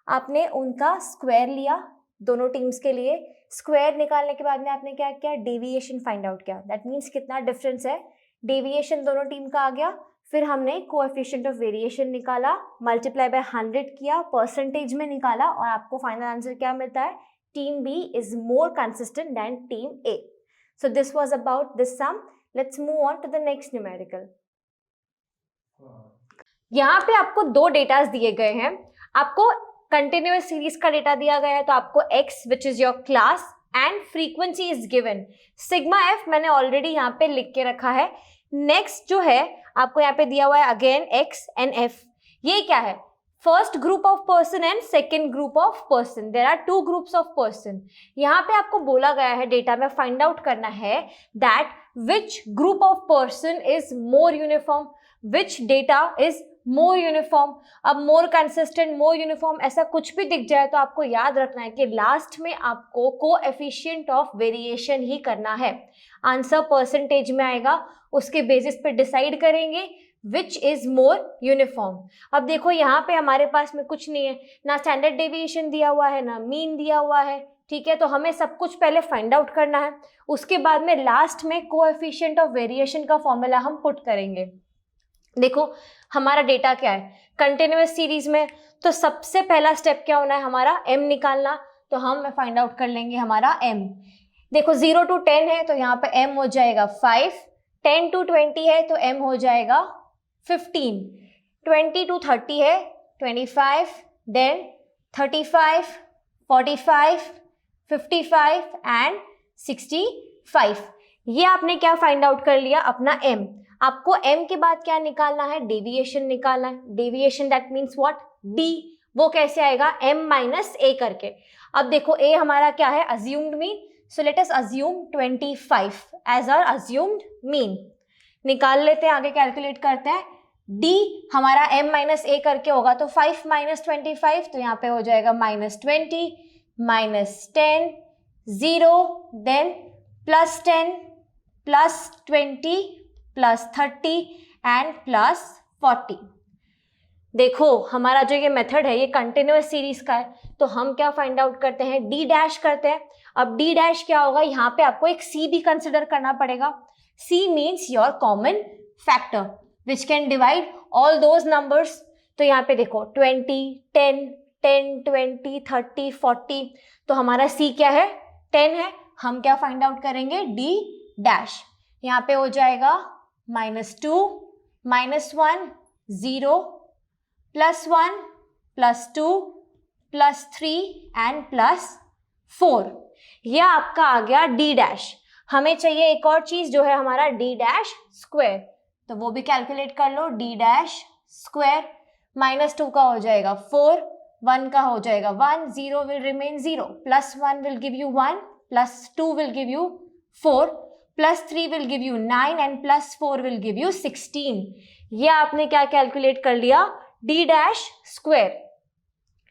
आपने उनका स्क्वायर लिया दोनों टीम्स के लिए, स्क्वायर निकालने के बाद में आपने क्या किया डेविएशन फाइंड आउट किया, दैट मीन्स कितना डिफरेंस है। डेविएशन दोनों टीम का आ गया, फिर हमने कोएफिशिएंट ऑफ वेरिएशन निकाला, मल्टीप्लाई बाय 100 किया, परसेंटेज में निकाला और आपको फाइनल आंसर क्या मिलता है team B is more consistent than team A. So this was about this sum. Let's move on to the next numerical. यहाँ पे आपको दो डेटास दिए गए हैं. आपको कंटिन्यूअस सीरीज का डेटा दिया गया है, तो आपको x which is your class and frequency is given. Sigma F मैंने ऑलरेडी यहाँ पे लिख के रखा है. नेक्स्ट जो है आपको यहाँ पे दिया हुआ है अगेन x एंड f. ये क्या है? First group of person and second group of person. There are two groups of person. यहाँ पे आपको बोला गया है डेटा में फाइंड आउट करना है that which group of person is more uniform, which data is more uniform. अब मोर कंसिस्टेंट, मोर यूनिफॉर्म ऐसा कुछ भी दिख जाए तो आपको याद रखना है कि लास्ट में आपको कोएफिशिएंट ऑफ वेरिएशन ही करना है. आंसर परसेंटेज में आएगा, उसके बेसिस पे डिसाइड करेंगे विच इज मोर यूनिफॉर्म. अब देखो यहाँ पे हमारे पास में कुछ नहीं है, ना स्टैंडर्ड डेविएशन दिया हुआ है, ना मीन दिया हुआ है. ठीक है, तो हमें सब कुछ पहले फाइंड आउट करना है, उसके बाद में लास्ट में कोएफिशिएंट ऑफ वेरिएशन का फॉर्मूला हम पुट करेंगे. देखो हमारा डेटा क्या है कंटिन्यूअस सीरीज में, तो सबसे पहला स्टेप क्या होना है हमारा m निकालना. तो हम फाइंड आउट कर लेंगे हमारा m. देखो 0 to 10 है तो यहाँ पे m हो जाएगा 5, 10 to 20 है तो m हो जाएगा 15, 20 to 30 है 25, देन 35, 45, 55 एंड 65. ये आपने क्या फाइंड आउट कर लिया अपना m. आपको m के बाद क्या निकालना है? डेविएशन निकालना है. Deviation that means what? d. वो कैसे आएगा? m माइनस a करके. अब देखो a हमारा क्या है? Assumed mean. So let us assume 25 as our assumed mean. निकाल लेते हैं, आगे कैलकुलेट करते हैं. d हमारा m माइनस a करके होगा तो 5 माइनस 25, तो यहाँ पे हो जाएगा -20, -10, 0, देन +10, +20, +30 एंड +40. देखो हमारा जो ये मेथड है ये कंटिन्यूअस सीरीज का है, तो हम क्या फाइंड आउट करते हैं? d डैश करते हैं. अब d डैश क्या होगा? यहाँ पे आपको एक c भी कंसिडर करना पड़ेगा. c means your common factor which can divide all those numbers. तो यहाँ पे देखो 20, 10, 10, 20, 30, 40, तो हमारा c क्या है? 10 है. हम क्या फाइंड आउट करेंगे? d dash. यहाँ पे हो जाएगा -2, -1, 0, +1, +2, +3 एंड +4. यह आपका आ गया d डैश. हमें चाहिए एक और चीज जो है हमारा d डैश स्क्वायर, तो वो भी कैलकुलेट कर लो. d डैश स्क्वायर -2 का हो जाएगा 4, 1 का हो जाएगा 1, 0 will remain 0, +1 will give you 1, +2 will give you 4, +3 will give you 9 and +4 will give you 16. ये आपने क्या कैलकुलेट कर लिया? d dash square.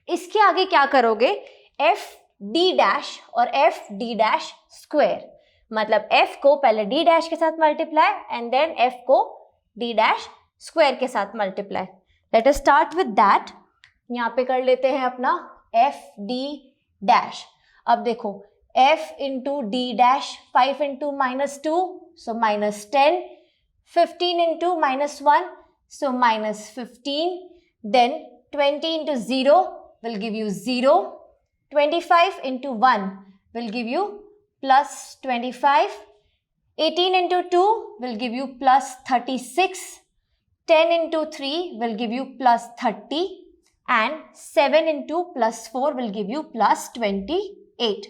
इसके आगे क्या करोगे? f d डैश और f d डैश स्क्वायर. मतलब f को पहले d डैश के साथ मल्टीप्लाई एंड देन f को d डैश स्क्वायर के साथ multiply. Let us start with that. यहाँ पे कर लेते हैं अपना f d डैश. अब देखो f into d dash, 5 into -2, so -10, 15 into -1, so -15, then 20 into 0 will give you 0, 25 into 1 will give you +25, 18 into 2 will give you +36, 10 into 3 will give you +30 and 7 into +4 will give you +28.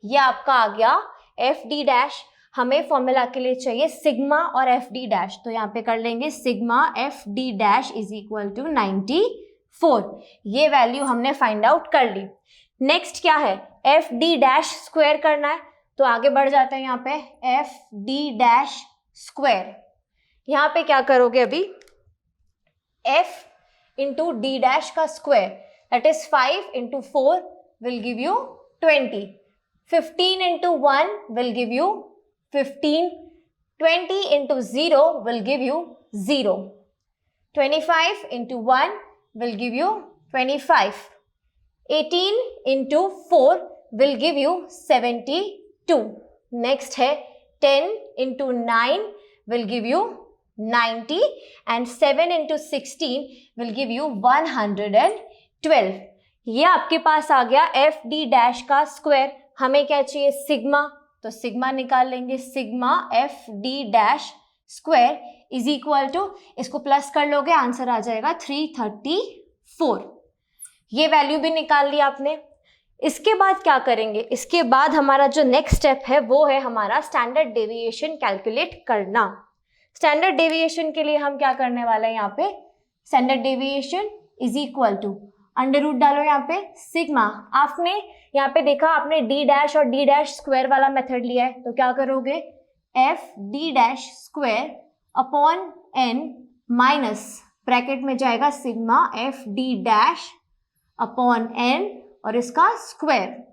ये आपका आ गया एफ डी डैश. हमें फॉर्मूला के लिए चाहिए सिग्मा और एफ डी डैश, तो यहाँ पे कर लेंगे sigma F D dash is equal to 94. ये वैल्यू हमने फाइंड आउट कर ली. नेक्स्ट क्या है? एफ डी डैश स्क्वायर करना है, तो आगे बढ़ जाते हैं. यहाँ पे एफ डी डैश स्क्वायर. यहाँ पे क्या करोगे? अभी एफ इंटू डी डैश का square, that is 5 into 4 will give you 20, 15 into 1 will give you 15, 20 into 0 will give you 0, 25 into 1 will give you 25, 18 into 4 will give you 72. Next है 10 into 9 will give you 90 and 7 into 16 will give you 112. ये आपके पास आ गया एफ डी डैश का स्क्वायर. हमें क्या चाहिए? सिग्मा. तो सिग्मा निकाल लेंगे, sigma F D dash square is equal to, इसको प्लस कर लोगे आंसर आ जाएगा 334। ये वैल्यू भी निकाल लिया आपने। इसके बाद क्या करेंगे, इसके बाद हमारा जो नेक्स्ट स्टेप है वो है हमारा स्टैंडर्ड डेविएशन कैलकुलेट करना। स्टैंडर्ड डेविएशन के लिए हम क्या करने वाले हैं, यहाँ पे standard deviation is equal to under root डालो यहाँ पे सिग्मा। आपने यहाँ पे देखा, आपने डी डैश और डी डैश स्क्वायर वाला मेथड लिया है, तो क्या करोगे, F D dash square upon N minus bracket में जाएगा sigma F D dash upon N और इसका स्क्वायर।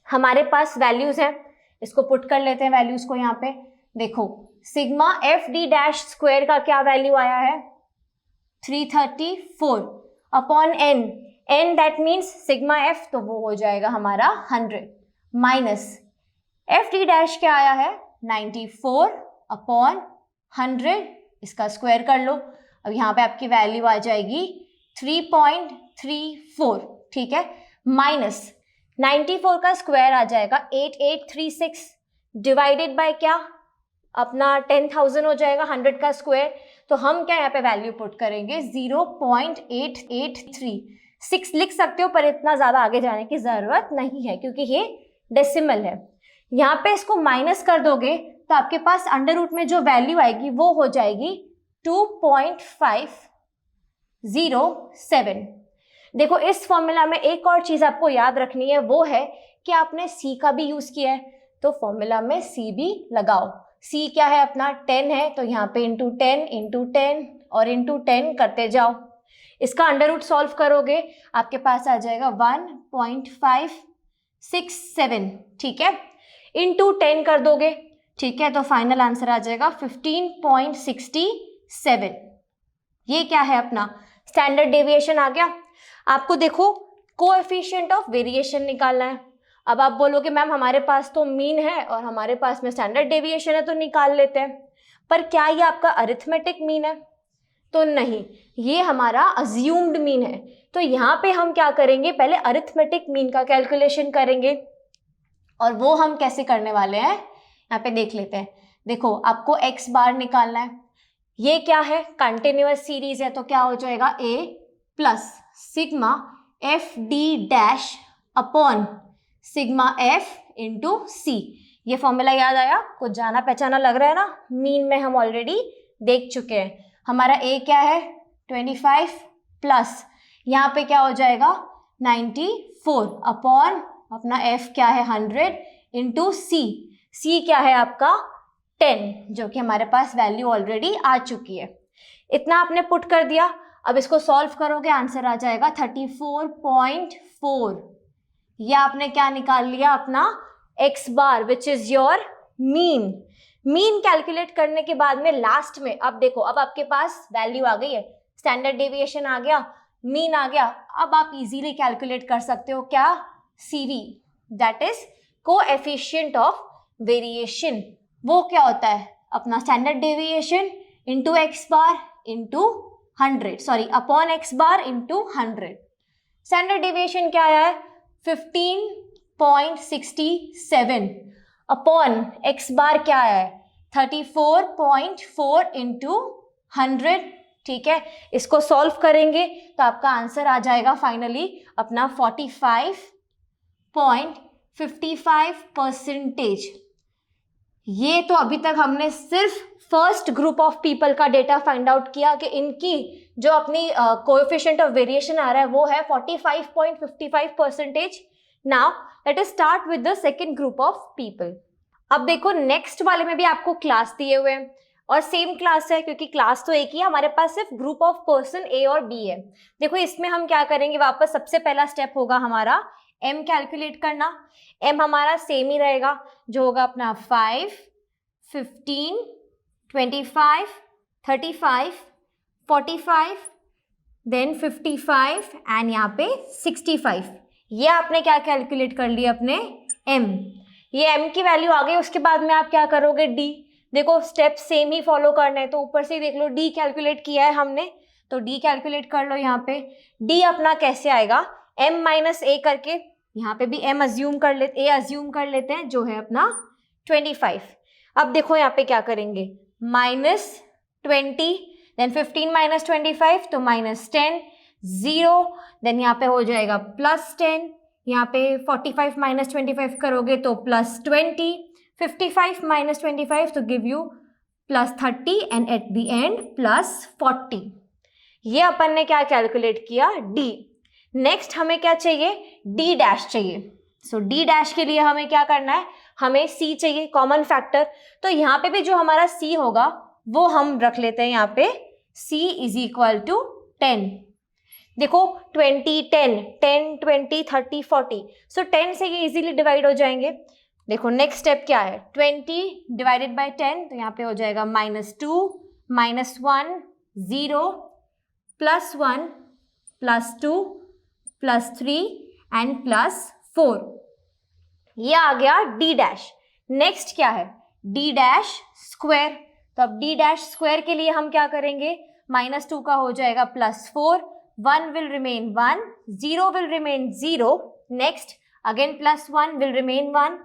हमारे पास वैल्यूज हैं, इसको पुट कर लेते हैं वैल्यूज को यहाँ पे। देखो sigma F D dash square का क्या वैल्यू आया है, 334 upon N, N that means sigma F, तो वो हो जाएगा हमारा 100 माइनस एफ डी डैश क्या आया है 94 अपॉन 100, इसका स्क्वायर कर लो। अब यहाँ पे आपकी वैल्यू आ जाएगी 3.34, ठीक है, माइनस 94 का स्क्वायर आ जाएगा 8836 डिवाइडेड बाय क्या, अपना 10,000 हो जाएगा 100 का स्क्वायर। तो हम क्या यहाँ पे वैल्यू पुट करेंगे 0.883। लिख सकते हो पर इतना ज़्यादा आगे जाने की ज़रूरत नहीं है क्योंकि ये डेसिमल है। यहाँ पे इसको माइनस कर दोगे तो आपके पास अंडर रूट में जो वैल्यू आएगी वो हो जाएगी 2.507। देखो इस फॉर्मूला में एक और चीज़ आपको याद रखनी है, वो है कि आपने सी का भी यूज़ किया है, तो फॉर्मूला में सी भी लगाओ। सी क्या है अपना 10 है, तो यहाँ पे इंटू 10 और इंटू 10 करते जाओ। इसका अंडर रूट सॉल्व करोगे आपके पास आ जाएगा 1.567, ठीक है, इंटू 10 कर दोगे, ठीक है, तो फाइनल आंसर आ जाएगा 15.67। ये क्या है अपना स्टैंडर्ड डेविएशन आ गया। आपको देखो कोएफिशिएंट ऑफ वेरिएशन निकालना है। अब आप बोलोगे मैम हमारे पास तो मीन है और हमारे पास में स्टैंडर्ड डेविएशन है, तो निकाल लेते हैं, पर क्या ये आपका अरिथमेटिक मीन है, तो नहीं, ये हमारा अज्यूम्ड मीन है। तो यहाँ पे हम क्या करेंगे, पहले अरिथमेटिक मीन का कैलकुलेशन करेंगे, और वो हम कैसे करने वाले हैं यहाँ पे देख लेते हैं। देखो आपको एक्स बार निकालना है, ये क्या है कंटिन्यूअस सीरीज है, तो क्या हो जाएगा a plus sigma F D dash upon sigma f into c. ये फॉर्मूला याद आया, कुछ जाना पहचाना लग रहा है ना, मीन में हम ऑलरेडी देख चुके हैं। हमारा ए क्या है 25 प्लस यहाँ पे क्या हो जाएगा 94 अपॉन अपना एफ क्या है 100 इंटू सी। सी क्या है आपका 10, जो कि हमारे पास वैल्यू ऑलरेडी आ चुकी है। इतना आपने पुट कर दिया। अब इसको सॉल्व करोगे आंसर आ जाएगा 34.4। ये आपने क्या निकाल लिया अपना x bar which is your mean. Mean calculate करने के बाद में लास्ट में अब देखो, अब आपके पास वैल्यू आ गई है, स्टैंडर्ड डेविएशन आ गया, मीन आ गया। अब आप इजीली कैलकुलेट कर सकते हो क्या, CV that is coefficient of variation. वो क्या होता है अपना स्टैंडर्ड डेविएशन इंटू एक्स बार इंटू 100, सॉरी अपॉन एक्स बार इंटू 100। स्टैंडर्ड डेविएशन क्या आया है 15.67 अपॉन एक्स बार क्या आया है 34.4 इंटू 100, ठीक है। इसको सॉल्व करेंगे तो आपका आंसर आ जाएगा फाइनली अपना 45.55%। ये तो अभी तक हमने सिर्फ फर्स्ट ग्रुप ऑफ पीपल का डेटा फाइंड आउट किया कि इनकी जो अपनी कोएफिशिएंट ऑफ वेरिएशन आ रहा है वो है 45.55%। Now let us start with the second group of people. अब देखो नेक्स्ट वाले में भी आपको क्लास दिए हुए हैं और सेम क्लास है, क्योंकि क्लास तो एक ही है, हमारे पास सिर्फ ग्रुप ऑफ पर्सन ए और बी है। देखो इसमें हम क्या करेंगे, वापस सबसे पहला स्टेप होगा हमारा एम कैलकुलेट करना। एम हमारा सेम ही रहेगा, जो होगा अपना 5, 15, 25, 35, 45, देन 55 एंड यहाँ पे 65। ये आपने क्या कैलकुलेट कर लिया अपने एम। ये एम की वैल्यू आ गई। उसके बाद में आप क्या करोगे डी। देखो स्टेप सेम ही फॉलो करना है, तो ऊपर से देख लो डी कैलकुलेट किया है हमने, तो डी कैलकुलेट कर लो। यहाँ पे डी अपना कैसे आएगा, एम माइनस ए करके यहाँ पे भी ए अज्यूम कर लेते हैं जो है अपना 25। अब देखो यहाँ पे क्या करेंगे, -20, देन 15 - 25 तो -10, 0, देन यहाँ पे हो जाएगा +10, यहाँ पे 45 - 25 करोगे तो +20, 55 - 25 तो give you +30 and at the end +40। ये अपन ने क्या कैलकुलेट किया, डी। नेक्स्ट हमें क्या चाहिए, डी डैश चाहिए। सो डी डैश के लिए हमें क्या करना है, हमें सी चाहिए, कॉमन फैक्टर। तो यहाँ पे भी जो हमारा सी होगा वो हम रख लेते हैं यहाँ पे, c = 10। देखो 20, 10, 10, 20, 30, 40, सो 10 से ये इजीली डिवाइड हो जाएंगे। देखो नेक्स्ट स्टेप क्या है, 20 / 10 तो यहाँ पे हो जाएगा -2, -1, 0, +1, +2, +3 एंड +4। ये आ गया डी डैश। नेक्स्ट क्या है, डी डैश स्क्वायर। तो अब डी डैश स्क्वायर के लिए हम क्या करेंगे, -2 का हो जाएगा +4, 1 will remain 1, 0 will remain 0, next again +1 will remain 1,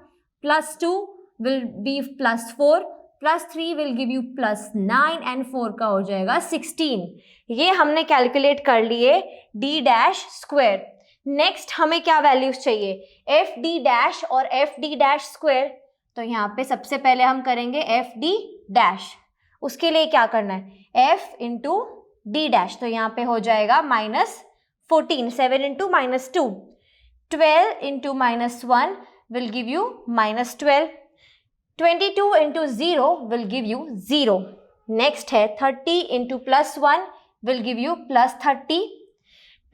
+2 will be +4, +3 will give you +9 and 4 का हो जाएगा 16। ये हमने कैलकुलेट कर लिए डी डैश स्क्वायर। नेक्स्ट हमें क्या वैल्यूज चाहिए, एफ डी डैश और एफ डी डैश स्क्वायर। तो यहाँ पे सबसे पहले हम करेंगे एफ डी डैश। उसके लिए क्या करना है, एफ इंटू डी डैश। तो यहाँ पे हो जाएगा -14, 7 × -2, 12 × -1 will give you -12, 22 × 0 will give you 0. Next है 30 × +1 will give you +30,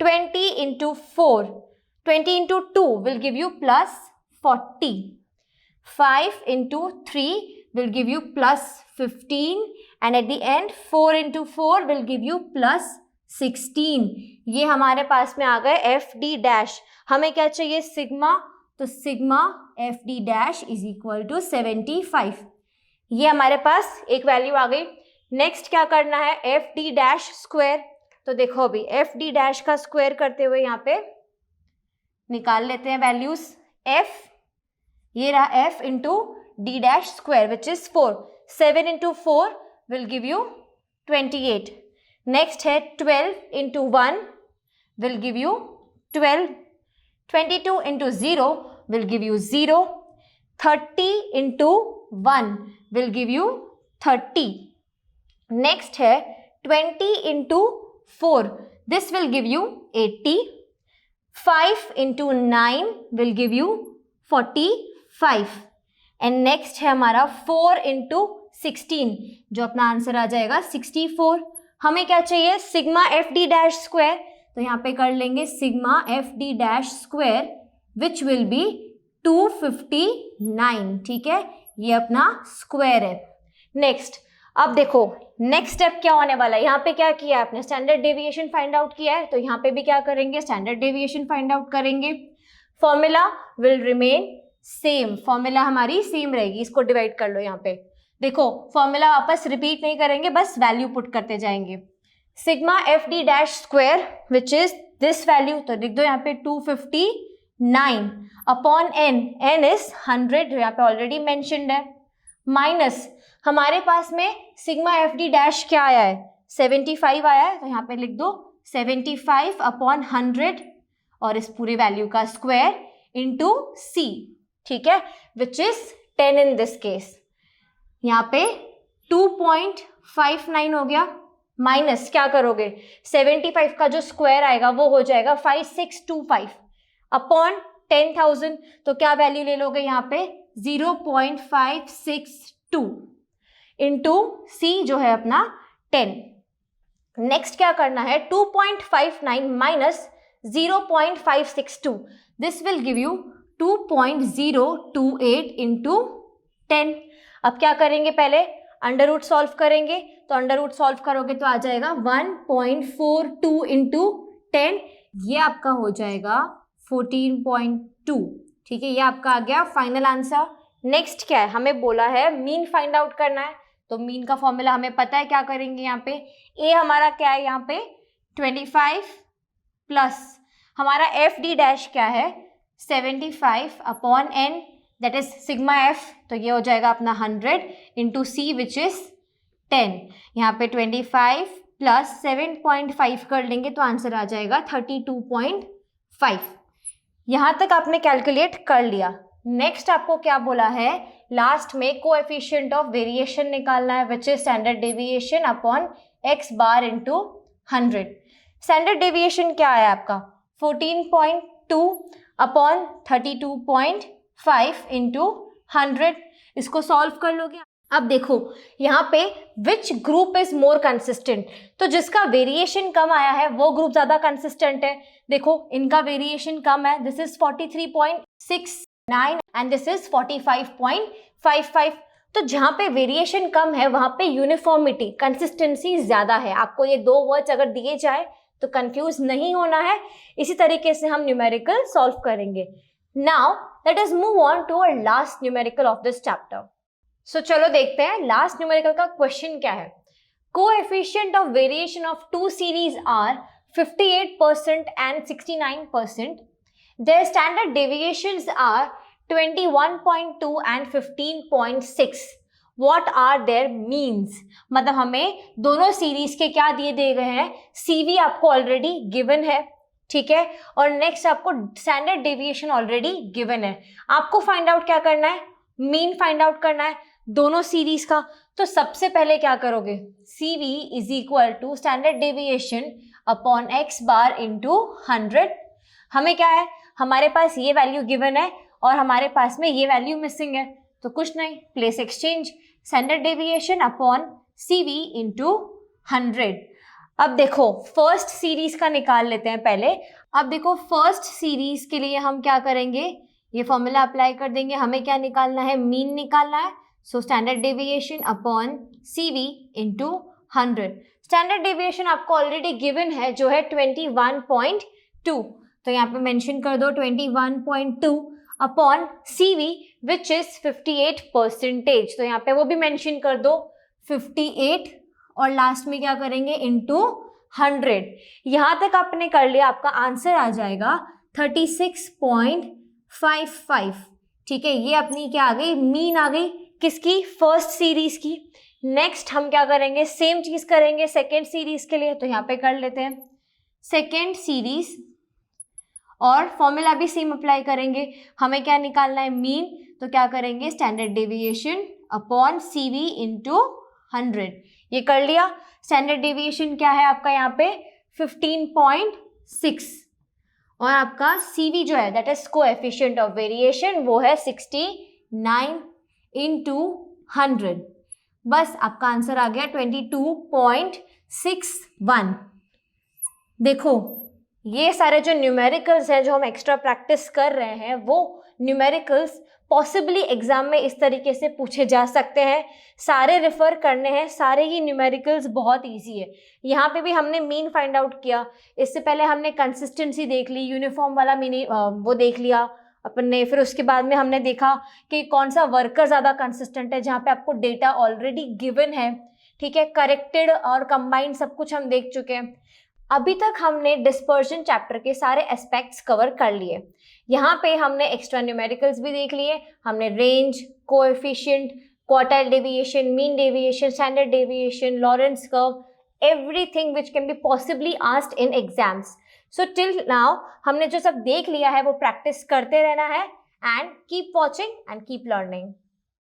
20 × 4, 20 × 2 will give you +40, 5 × 3 will give you +15 and at the end 4 × 4 will give you +16। ये हमारे पास में आ गए एफ डी डैश। हमें क्या चाहिए, सिग्मा। तो सिग्मा एफ डी डैश = 75। ये हमारे पास एक वैल्यू आ गई। नेक्स्ट क्या करना है, एफ डी डैश स्क्वायर। तो देखो अभी एफ डी डैश का स्क्वायर करते हुए यहाँ पे निकाल लेते हैं वैल्यूज। एफ, ये रहा F into D dash square which is 4, 7 × 4 will give you 28. Next है 12 × 1 will give you 12, 22 × 0 will give you 0, 30 × 1 will give you 30. Next है 20 × 4, this will give you 80, 5 × 9 will give you 45 and next है हमारा 4 × 16 जो अपना आंसर आ जाएगा 64। हमें क्या चाहिए, sigma F D dash square. तो यहाँ पे कर लेंगे sigma F D dash square which will be 259। ठीक है, ये अपना स्क्वायर है। नेक्स्ट, अब देखो नेक्स्ट स्टेप क्या होने वाला है। यहाँ पे क्या किया है आपने, स्टैंडर्ड डेविएशन फाइंड आउट किया है। तो यहाँ पे भी क्या करेंगे, स्टैंडर्ड डेविएशन फाइंड आउट करेंगे। Formula will remain same, formula हमारी सेम रहेगी। इसको डिवाइड कर लो। यहाँ पे देखो फॉर्मूला वापस रिपीट नहीं करेंगे, बस वैल्यू पुट करते जाएंगे। Sigma F D dash square which is this value, तो लिख दो यहाँ पे 259 अपॉन एन, एन इज 100 जो यहाँ पे ऑलरेडी मेंशन्ड है, माइनस हमारे पास में सिग्मा एफ डी डैश क्या आया है, 75 आया है। तो यहाँ पे लिख दो 75 अपॉन 100 और इस पूरे वैल्यू का स्क्वायर इंटू सी। ठीक है, which is 10 in this case. यहाँ पे 2.59 हो गया, माइनस क्या करोगे 75 का जो स्क्वायर आएगा वो हो जाएगा 5625 अपॉन 10,000। तो क्या वैल्यू ले लोगे यहाँ पे 0.562 इंटू सी जो है अपना 10। नेक्स्ट क्या करना है, 2.59 minus 0.562, this will give you 2.028 into 10। अब क्या करेंगे, पहले अंडर रूट सॉल्व करेंगे। तो अंडर रूट सॉल्व करोगे तो आ जाएगा 1.42 इंटू 10, ये आपका हो जाएगा 14.2। ठीक है, ये आपका आ गया फाइनल आंसर। नेक्स्ट क्या है, हमें बोला है मीन फाइंड आउट करना है। तो मीन का फॉर्मूला हमें पता है, क्या करेंगे यहाँ पे, ए हमारा क्या है यहाँ पे 25 प्लस हमारा एफ डी डैश क्या है 75 upon n that is sigma f, तो ये हो जाएगा अपना 100 इंटू c विच इज 10. यहाँ पे 25 प्लस 7.5 कर लेंगे तो आंसर आ जाएगा 32.5. यहाँ तक आपने कैलकुलेट कर लिया. नेक्स्ट आपको क्या बोला है, लास्ट में कोएफिशिएंट ऑफ वेरिएशन निकालना है which is standard deviation upon x bar into 100. Standard deviation क्या है आपका 14.2 अपॉन 32.5 इंटू 100. इसको सॉल्व कर लोगे. अब देखो यहाँ पे which group is more consistent, तो जिसका वेरिएशन कम आया है वो ग्रुप ज्यादा कंसिस्टेंट है. देखो इनका वेरिएशन कम है, this is 43.69 and this is 45.55. तो जहाँ पे वेरिएशन कम है वहां पे यूनिफॉर्मिटी कंसिस्टेंसी ज्यादा है. आपको ये दो वर्ड्स अगर दिए जाए तो कंफ्यूज नहीं होना है. इसी तरीके से हम न्यूमेरिकल सॉल्व करेंगे. Now let us move on to our last numerical of this chapter. So चलो देखते हैं लास्ट न्यूमेरिकल का क्वेश्चन क्या है. Coefficient of variation of two series are 58% and 69%. Their standard deviations are 21.2 and 15.6. What are their means? मतलब हमें दोनों सीरीज के क्या दिए गए हैं, CV आपको ऑलरेडी गिवन है, ठीक है, और नेक्स्ट आपको स्टैंडर्ड डेविएशन ऑलरेडी गिवन है. आपको फाइंड आउट क्या करना है, मीन फाइंड आउट करना है दोनों सीरीज का. तो सबसे पहले क्या करोगे, CV is equal to standard deviation upon x bar into 100. हमें क्या है, हमारे पास ये वैल्यू गिवन है और हमारे पास में ये वैल्यू मिसिंग है, तो कुछ नहीं, place exchange, standard deviation upon CV into 100. अब देखो फर्स्ट सीरीज का निकाल लेते हैं पहले. अब देखो फर्स्ट सीरीज के लिए हम क्या करेंगे, ये फॉर्मूला अप्लाई कर देंगे. हमें क्या निकालना है, मीन निकालना है. So standard deviation upon CV into 100. Standard deviation आपको ऑलरेडी गिवन है जो है 21.2, तो यहाँ पे मेंशन कर दो 21.2 अपॉन CV विच इज 58%, तो यहाँ पे वो भी मेंशन कर दो 58 और लास्ट में क्या करेंगे इंटू 100. यहाँ तक आपने कर लिया, आपका आंसर आ जाएगा 36.55. ठीक है, ये अपनी क्या आ गई, मीन आ गई किसकी, फर्स्ट सीरीज की. नेक्स्ट हम क्या करेंगे, सेम चीज करेंगे सेकेंड सीरीज के लिए. तो यहाँ पे कर लेते हैं सेकेंड सीरीज और फॉर्मूला भी सेम अप्लाई करेंगे. हमें क्या निकालना है, मीन, तो क्या करेंगे standard deviation upon CV into 100. ये कर लिया. स्टैंडर्ड डेविएशन क्या है आपका यहाँ पे 15.6 और आपका CV जो है that is coefficient of variation वो है 69 इंटू 100. बस आपका आंसर आ गया 22.61. देखो ये सारे जो न्यूमेरिकल्स हैं जो हम एक्स्ट्रा प्रैक्टिस कर रहे हैं वो न्यूमेरिकल्स पॉसिबली एग्जाम में इस तरीके से पूछे जा सकते हैं. सारे रेफर करने हैं, सारे ही न्यूमेरिकल्स बहुत इजी है. यहाँ पे भी हमने मीन फाइंड आउट किया, इससे पहले हमने कंसिस्टेंसी देख ली, यूनिफॉर्म वाला मीन वो देख लिया अपन ने. फिर उसके बाद में हमने देखा कि कौन सा वर्कर ज़्यादा कंसिस्टेंट है, जहाँ पे आपको डेटा ऑलरेडी गिवन है. ठीक है, करेक्टेड और कंबाइंड सब कुछ हम देख चुके हैं. अभी तक हमने डिस्पर्जन चैप्टर के सारे एस्पेक्ट्स कवर कर लिए. यहाँ पे हमने एक्स्ट्रा न्यूमेरिकल्स भी देख लिए, हमने range, coefficient, quartile deviation, mean deviation, standard deviation, Lawrence curve, everything which can be possibly asked in exams. So till now हमने जो सब देख लिया है वो प्रैक्टिस करते रहना है. And keep watching and keep learning.